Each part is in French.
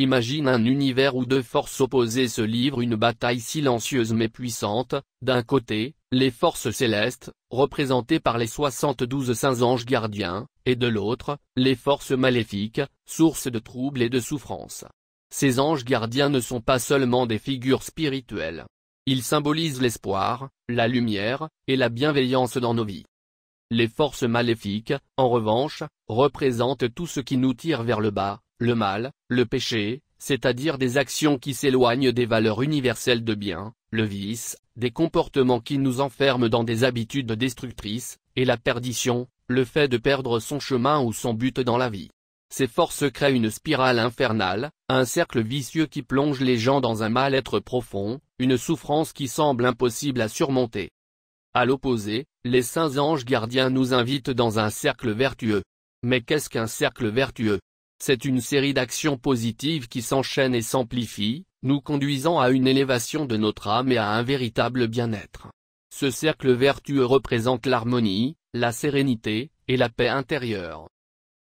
Imagine un univers où deux forces opposées se livrent une bataille silencieuse mais puissante. D'un côté, les forces célestes, représentées par les 72 saints anges gardiens, et de l'autre, les forces maléfiques, source de troubles et de souffrances. Ces anges gardiens ne sont pas seulement des figures spirituelles. Ils symbolisent l'espoir, la lumière, et la bienveillance dans nos vies. Les forces maléfiques, en revanche, représentent tout ce qui nous tire vers le bas, le mal, le péché, c'est-à-dire des actions qui s'éloignent des valeurs universelles de bien, le vice, des comportements qui nous enferment dans des habitudes destructrices, et la perdition, le fait de perdre son chemin ou son but dans la vie. Ces forces créent une spirale infernale, un cercle vicieux qui plonge les gens dans un mal-être profond, une souffrance qui semble impossible à surmonter. À l'opposé, les saints anges gardiens nous invitent dans un cercle vertueux. Mais qu'est-ce qu'un cercle vertueux? C'est une série d'actions positives qui s'enchaînent et s'amplifient, nous conduisant à une élévation de notre âme et à un véritable bien-être. Ce cercle vertueux représente l'harmonie, la sérénité, et la paix intérieure.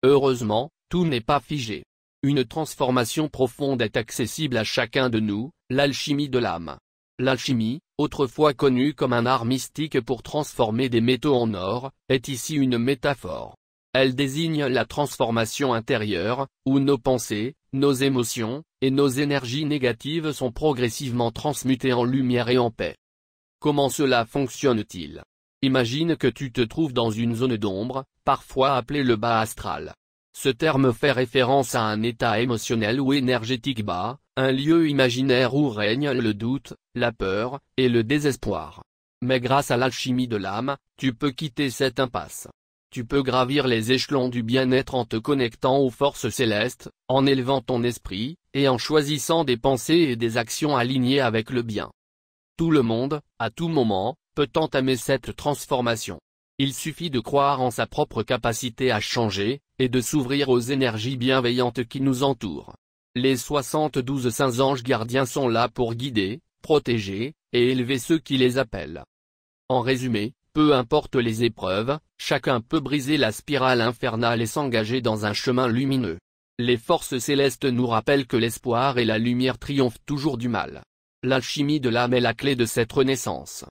Heureusement, tout n'est pas figé. Une transformation profonde est accessible à chacun de nous, l'alchimie de l'âme. L'alchimie, autrefois connue comme un art mystique pour transformer des métaux en or, est ici une métaphore. Elle désigne la transformation intérieure, où nos pensées, nos émotions, et nos énergies négatives sont progressivement transmutées en lumière et en paix. Comment cela fonctionne-t-il? Imagine que tu te trouves dans une zone d'ombre, parfois appelée le bas astral. Ce terme fait référence à un état émotionnel ou énergétique bas, un lieu imaginaire où règne le doute, la peur, et le désespoir. Mais grâce à l'alchimie de l'âme, tu peux quitter cette impasse. Tu peux gravir les échelons du bien-être en te connectant aux forces célestes, en élevant ton esprit, et en choisissant des pensées et des actions alignées avec le bien. Tout le monde, à tout moment, peut entamer cette transformation. Il suffit de croire en sa propre capacité à changer, et de s'ouvrir aux énergies bienveillantes qui nous entourent. Les 72 saints anges gardiens sont là pour guider, protéger, et élever ceux qui les appellent. En résumé, peu importe les épreuves, chacun peut briser la spirale infernale et s'engager dans un chemin lumineux. Les forces célestes nous rappellent que l'espoir et la lumière triomphent toujours du mal. L'alchimie de l'âme est la clé de cette renaissance.